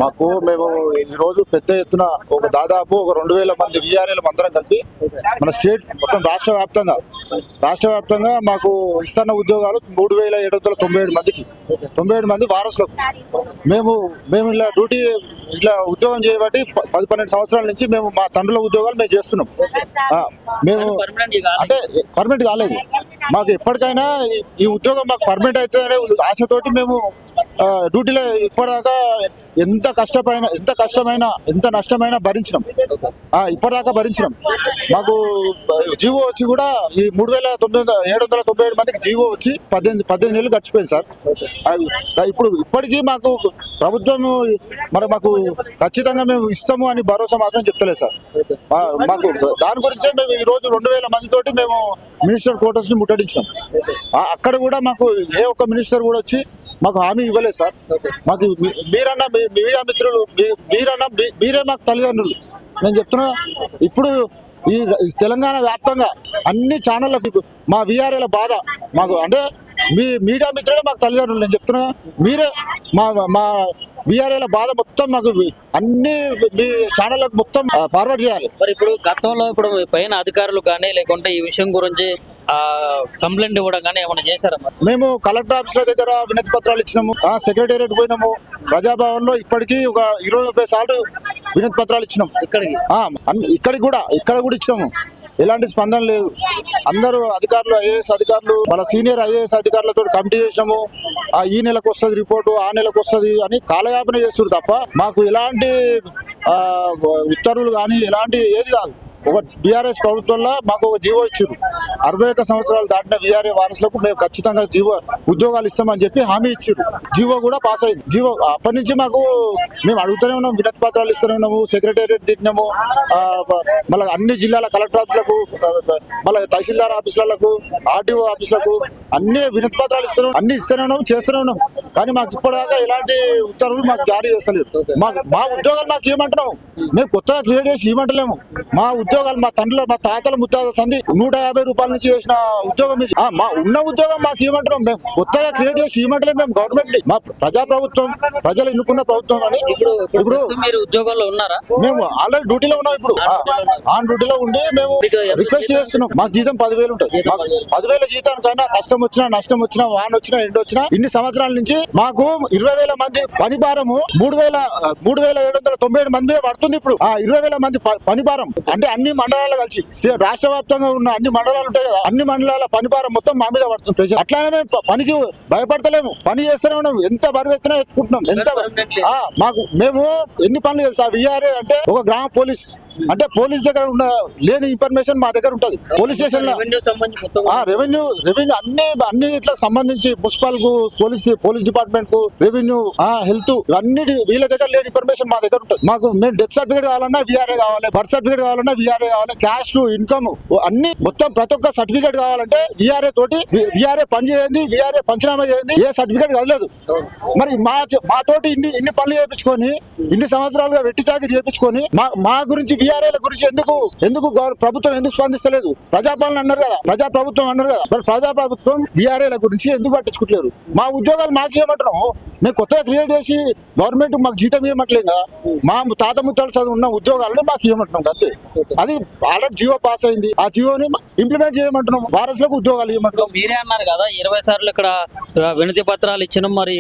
మేము ఈ రోజు పెద్ద ఎత్తున దాదాపు 2,000 మంది విఆర్ఏలు అందరం కలిపి మన స్టేట్ మొత్తం రాష్ట్ర వ్యాప్తంగా మాకు ఇస్తున్న ఉద్యోగాలు 3,797 మందికి 97 మంది వారసులకు మేము ఇలా డ్యూటీ ఇలా ఉద్యోగం చేయబట్టి 10-12 సంవత్సరాల నుంచి మేము మా తండ్రుల ఉద్యోగాలు మేము చేస్తున్నాం. మేము అంటే పర్మనెంట్ కాలేదు. మాకు ఎప్పటికైనా ఈ ఉద్యోగం మాకు పర్మనెంట్ అవుతుందనే ఆశతోటి మేము డ్యూటీలో ఇప్పటిదాకా ఎంత నష్టమైనా భరించినాం. ఇప్పటిదాకా భరించినాం. మాకు జీవో వచ్చి కూడా ఈ 3,797 మందికి జీవో వచ్చి 18 నెలలు గడిచిపోయింది సార్. ఇప్పటికీ మాకు ప్రభుత్వం మాకు ఖచ్చితంగా మేము ఇస్తాము అని భరోసా మాత్రం చెప్తలేదు సార్. మాకు దాని గురించే మేము ఈ రోజు 2,000 మందితోటి మేము మినిస్టర్ క్వార్టర్స్ ని ముట్టడించాం. అక్కడ కూడా మాకు ఏ ఒక్క మినిస్టర్ కూడా వచ్చి మాకు హామీ ఇవ్వలేదు సార్. మాకు మీరన్నా మీడియా మిత్రులు మీరే మాకు తల్లిదండ్రులు. నేను చెప్తున్నా, ఇప్పుడు ఈ తెలంగాణ వ్యాప్తంగా అన్ని ఛానళ్ళకు మా విఆర్ఏల బాధ మాకు అంటే మీ మీడియా మిత్రులే మాకు తల్లిదండ్రులు. నేను చెప్తున్నా, మీరే మా విఆర్ఏల బాధ మొత్తం మాకు అన్ని మీ ఛానళ్ళకు మొత్తం ఫార్వర్డ్ చేయాలి. మరి ఇప్పుడు గతంలో ఇప్పుడు పైన అధికారులు కానీ లేకుంటే ఈ విషయం గురించి కంప్లైంట్ ఇవ్వడం కానీ ఏమైనా చేశారా? మేము కలెక్టర్ ఆఫీసుల దగ్గర వినతి పత్రాలు ఇచ్చినాము, సెక్రటేరియట్ పోయినాము, ప్రజాభవన్ లో ఇప్పటికీ ఒక 20-30 సార్లు వినతి పత్రాలు ఇచ్చినాం. ఇక్కడ కూడా ఇచ్చినాము. ఎలాంటి స్పందన లేదు. అందరూ అధికారులు, ఐఏఎస్ అధికారులు, మన సీనియర్ ఐఏఎస్ అధికారులతో కమిటీ చేసాము. ఈ నెలకు వస్తుంది రిపోర్టు, ఆ నెలకు వస్తుంది అని కాలయాపన చేస్తారు తప్ప మాకు ఎలాంటి ఉత్తర్వులు కానీ ఎలాంటి ఏది కాదు. ఒక బీఆర్ఎస్ ప్రభుత్వంలో మాకు ఒక జీవో ఇచ్చారు. 61 సంవత్సరాలు దాటిన విఆర్ఏ వారసులకు మేము ఖచ్చితంగా ఉద్యోగాలు ఇస్తామని చెప్పి హామీ ఇచ్చారు. జీవో కూడా పాస్ అయింది. జీవో అప్పటి నుంచి మేము అడుగుతూనే ఉన్నాం, వినతి పత్రాలు ఇస్తూనే ఉన్నాము, సెక్రటేరియట్ తిట్టినాము, మళ్ళీ అన్ని జిల్లాల కలెక్టర్ ఆఫీసులకు, మళ్ళీ తహసీల్దార్ ఆఫీసులకు, ఆర్టీఓ ఆఫీసులకు అన్ని వినతి పత్రాలు ఇస్తూనే ఉన్నాము, చేస్తూనే ఉన్నాం. కానీ మాకు ఇప్పటిదాకా ఎలాంటి ఉత్తర్వులు మాకు జారీ చేస్తలేరు. మా ఉద్యోగాలు మాకు ఏమంటున్నాము, మేము కొత్తగా క్రియేట్ చేసి ఇవ్వమంటలేము. మా ఉద్యోగాలు మా తాతల ముత్తాతల సంధి 150 రూపాయల నుంచి చేసిన ఉద్యోగం ఇది. మా ఉన్న ఉద్యోగం మాకు ఇవ్వమంటున్నాం. మేము కొత్తగా క్రియేట్ చేసి ఇవ్వమంటలేము. మేము గవర్నమెంట్ మా ప్రజాప్రభుత్వం, ప్రజలు ఎన్నుకున్న ప్రభుత్వం అని. ఇప్పుడు మీరు ఉద్యోగంలో ఉన్నారా? మేము ఆల్రెడీ డ్యూటీలో ఉన్నాం. ఇప్పుడు ఆన్ డ్యూటీలో ఉండి మేము రిక్వెస్ట్ చేస్తున్నాం. మాకు జీతం 10,000 ఉంటుంది. 10,000 జీతానికైనా కష్టం వచ్చినా, నష్టం వచ్చినా, వాన వచ్చినా, ఎండ వచ్చినా, ఇన్ని సంవత్సరాల నుంచి మాకు 20,000 మంది పని భారము 3,797 మంది పడుతుంది. ఇప్పుడు 20,000 మంది పని భారం అంటే అన్ని మండలాలు కలిసి రాష్ట్ర వ్యాప్తంగా ఉన్న అన్ని మండలాలు ఉంటాయి కదా, అన్ని మండలాల పని భారం మొత్తం మా మీద పడుతుంది. అట్లానే మేము పనికి భయపడతలేము, పని చేస్తూనే ఉన్నాం. ఎంత బరువు ఎత్తున ఎత్తుకుంటున్నాం. మేము ఎన్ని పనులు తెలుసా? విఆర్ఏ అంటే ఒక గ్రామ పోలీస్ అంటే పోలీస్ దగ్గర ఉన్న లేని ఇన్ఫర్మేషన్ మా దగ్గర ఉంటది. పోలీస్ స్టేషన్ లో రెవెన్యూ అన్ని ఇట్లా సంబంధించి మున్సిపల్ కు, పోలీస్ డిపార్ట్మెంట్ కు, రెవెన్యూ, హెల్త్, అన్ని వీళ్ళ దగ్గర లేని ఇన్ఫర్మేషన్ మా దగ్గర ఉంటుంది. మేము డెత్ సర్టిఫికేట్ కావాలన్నా విఆర్ఏ కావాలి, బర్త్ సర్టిఫికేట్ కావాలన్నా విఆర్ఏ కావాలి, క్యాస్ట్, ఇన్కమ్ అన్ని మొత్తం ప్రతి ఒక్క సర్టిఫికేట్ కావాలంటే విఆర్ఏ తోటి, విఆర్ఏ పని చేయండి, విఆర్ఏ పంచనామా చేయండి, ఏ సర్టిఫికేట్ కదలేదు. మరి మాతోటి ఇన్ని పనులు చేయించుకొని, ఇన్ని సంవత్సరాలుగా వెట్టి చాకిరి చేయించుకొని మా గురించి విఆర్ఏల గురించి ఎందుకు ప్రభుత్వం ఎందుకు స్పందిస్తలేదు? ప్రజాపాలన అన్నారు కదా, ప్రజాప్రభుత్వం అన్నారు కదా, మరి ప్రజాప్రభుత్వం విఆర్ఏల గురించి ఎందుకు పట్టించుకోవట్లేరు? మా ఉద్యోగాలు మాకేమంటున్నాం? మేము కొత్తగా క్రియేట్ చేసి గవర్నమెంట్ మాకు జీతం ఇవ్వట్లేదు. మా తాత ముత్తాలు చదువు ఉన్న ఉద్యోగాలను మాకు ఇవ్వమంటున్నాం అంతే. అది ఆల్రెడీ జీవో పాస్ అయింది. ఆ జీవోని ఇంప్లిమెంట్ చేయమంటున్నాం. వారసులకు ఉద్యోగాలు ఇవ్వమంటున్నాం. మీరే అన్నారు కదా 20 సార్లు ఇక్కడ వినతి పత్రాలు ఇచ్చినాం, మరి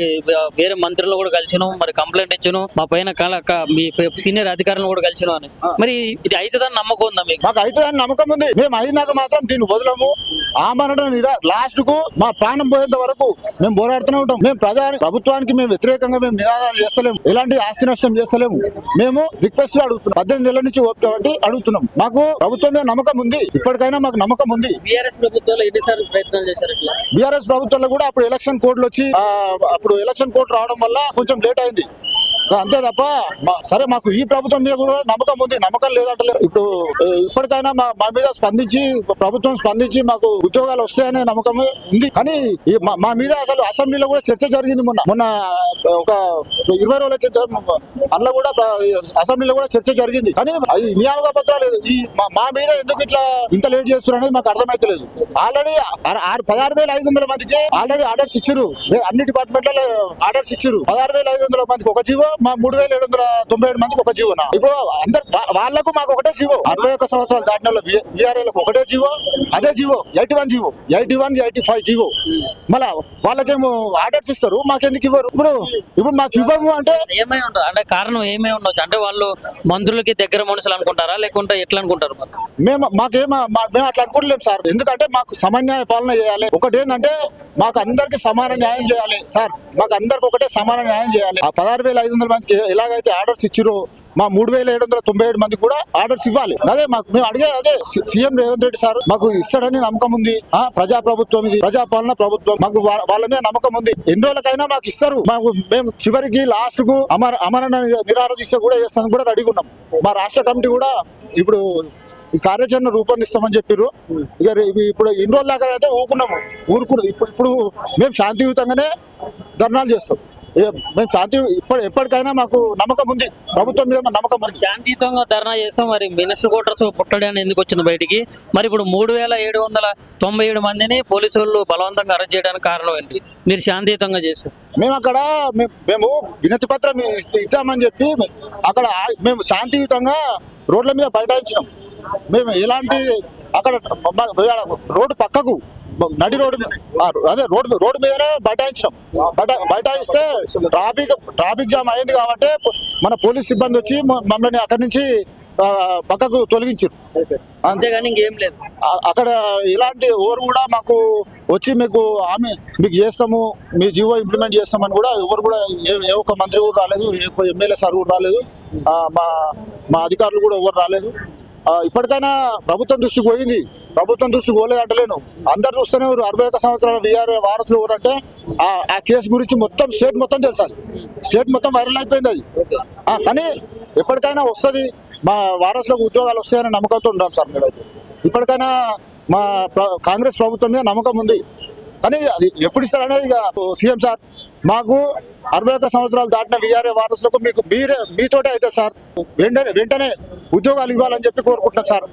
వేరే మంత్రులు కూడా కలిసినాం, మరి కంప్లైంట్ ఇచ్చినాం, మా పైన మీ సీనియర్ అధికారులను కూడా కలిసినాం అని. మరి ఇది అవుతుందని నమ్మకం ఉందా మీకు? మాకు అవుతుందని నమ్మకం ఉంది. మేము అయినాక మాత్రం దీన్ని వదలము. లాస్ట్ కు మా ప్రాణం పోయేంత వరకు మేము పోరాడుతూనే ఉంటాం. మేము ప్రభుత్వానికి మేము వ్యతిరేకంగా మేము నినాదాలు చేస్తలేము, ఎలాంటి ఆస్తి నష్టం చేస్తలేము. మేము రిక్వెస్ట్ అడుగుతున్నాం. 18 నెలల నుంచి ఓపిక కాబట్టి అడుగుతున్నాం. మాకు ప్రభుత్వం మీద నమ్మకం ఉంది. ఇప్పటికైనా మాకు నమ్మకం ఉంది. బీఆర్ఎస్ ప్రభుత్వంలో ఎన్నిసార్లు ప్రయత్నాలు చేశారు? బీఆర్ఎస్ ప్రభుత్వంలో కూడా అప్పుడు ఎలక్షన్ కోడ్లు వచ్చి అప్పుడు ఎలక్షన్ కోడ్ రావడం వల్ల కొంచెం లేట్ అయింది. అంతే తప్ప సరే మాకు ఈ ప్రభుత్వం మీద కూడా నమ్మకం ఉంది, నమ్మకం లేదంటలేదు. ఇప్పుడు ఇప్పటికైనా మా మీద ప్రభుత్వం స్పందించి మాకు ఉద్యోగాలు వస్తాయనే నమ్మకం ఉంది. కానీ మా మీద అసలు అసెంబ్లీలో కూడా చర్చ జరిగింది. మొన్న ఒక 20 రోజుల క్రితం అందులో కూడా అసెంబ్లీలో కూడా చర్చ జరిగింది. కానీ ఈ నియామక పత్రాలు మా మీద ఎందుకు ఇంత లేట్ చేస్తున్నారు అనేది మాకు అర్థమైతలేదు. ఆల్రెడీ 16,500 మందికి ఆల్రెడీ ఆర్డర్స్ ఇచ్చారు. అన్ని డిపార్ట్మెంట్లలో ఆర్డర్స్ ఇచ్చారు. 16,500 మందికి ఒక జీవో, మా 3797 మందికి ఒక జీవోనా? ఇప్పుడు అందరు వాళ్ళకు మాకు ఒకటే జీవో, 61 సంవత్సరాలు దాటిన విఆర్ఏలకు ఒకటే జీవో, అదే జీవో 81 జీవో, 81 85 జీవో. మళ్ళా వాళ్ళకేమో ఆర్డర్స్ ఇస్తారు, మాకెందుకు ఇవ్వరు? ఇప్పుడు మాకు ఇవ్వము అంటే ఏమై ఉండదు అంటే కారణం ఏమై ఉండొచ్చు అంటే వాళ్ళు మంత్రులకి దగ్గర మనుషులు అనుకుంటారా లేకుంటే ఎట్లా అనుకుంటారు మరి? మేము అట్లా అనుకోవట్లేము సార్. ఎందుకంటే మాకు సమన్యాయ పాలన చేయాలి. ఒకటి ఏంటంటే మాకు అందరికి సమాన న్యాయం చేయాలి సార్. మాకు అందరికి ఒకటే సమాన న్యాయం చేయాలి. ఆ 16,500 మందికి ఎలాగైతే ఆర్డర్స్ ఇచ్చిరో మా 3797 మందికి కూడా ఆర్డర్స్ ఇవ్వాలి. అదే మేము అడిగే అదే. సీఎం రేవంత్ రెడ్డి సార్ మాకు ఇస్తాడని నమ్మకం ఉంది. ప్రజా ప్రభుత్వం ఇది, ప్రజాపాలన ప్రభుత్వం. మాకు వాళ్ళ మీద నమ్మకం ఉంది. ఎన్ని రోజులకైనా మాకు ఇస్తారు. మేము చివరికి లాస్ట్ కు అమరణ నిరాహార దీక్ష కూడా చేస్తాను కూడా రెడీగా ఉన్నాం. మా రాష్ట్ర కమిటీ కూడా ఇప్పుడు ఈ కార్యాచరణ రూపొందిస్తామని చెప్పారు. ఇక ఇప్పుడు ఇన్ని రోజుల దాకా అయితే ఇప్పుడు మేము శాంతియుతంగానే ధర్నాలు చేస్తాం. మేము ఎప్పటికైనా మాకు నమ్మకం ఉంది, ప్రభుత్వం మీద నమ్మకం ఉంది. శాంతియుతంగా ధర్నా చేస్తాం. మరి మినిస్టర్ క్వార్టర్స్ పుట్టడానికి ఎందుకు వచ్చింది బయటికి? మరి ఇప్పుడు 3797 మందిని పోలీసు వాళ్ళు బలవంతంగా అరెస్ట్ చేయడానికి కారణం ఏంటి? మీరు శాంతియుతంగా చేస్తారు. మేము అక్కడ మేము వినతి పత్రం ఇద్దామని చెప్పి అక్కడ మేము శాంతియుతంగా రోడ్ల మీద బైఠాయించినాం. మేము ఎలాంటి అక్కడ రోడ్డు పక్కకు నడి రోడ్డు అదే రోడ్డు మీదనే బైఠాయించినాం. బైఠాయిస్తే ట్రాఫిక్ జామ్ అయింది కాబట్టి మన పోలీస్ సిబ్బంది వచ్చి మమ్మల్ని అక్కడి నుంచి పక్కకు తొలగించారు. అంతేగాని ఇంకేం లేదు. అక్కడ ఇలాంటి ఓవర్ కూడా మాకు వచ్చి మీకు చేస్తాము, మీ జీవో ఇంప్లిమెంట్ చేస్తామని కూడా ఎవరు కూడా ఏ ఒక్క మంత్రి కూడా రాలేదు, ఏ ఒక్క ఎమ్మెల్యే సార్ కూడా రాలేదు, మా అధికారులు కూడా ఎవరు రాలేదు. ఇప్పటికైనా ప్రభుత్వం దృష్టికి పోయింది. ప్రభుత్వం దృష్టికి పోలేదు అంటలేను, అందరు చూస్తూనే 61 సంవత్సరాల విఆర్ఏ వారసులు ఎవరంటే ఆ కేసు గురించి మొత్తం స్టేట్ మొత్తం తెలుసు. స్టేట్ మొత్తం వైరల్ అయిపోయింది అది. కానీ ఎప్పటికైనా వస్తుంది, మా వారసులకు ఉద్యోగాలు వస్తాయనే నమ్మకంతో ఉన్నాం సార్. మేమైతే ఇప్పటికైనా మా కాంగ్రెస్ ప్రభుత్వం మీద నమ్మకం ఉంది. కానీ అది ఎప్పుడు ఇస్తారనేది ఇక సీఎం సార్ మాకు 61 సంవత్సరాలు దాటిన విఆర్ఏ వారసులకు మీతోటే అయితే సార్ వెంటనే ఉద్యోగాలు ఇవ్వాలని చెప్పి కోరుకుంటున్నాం సార్.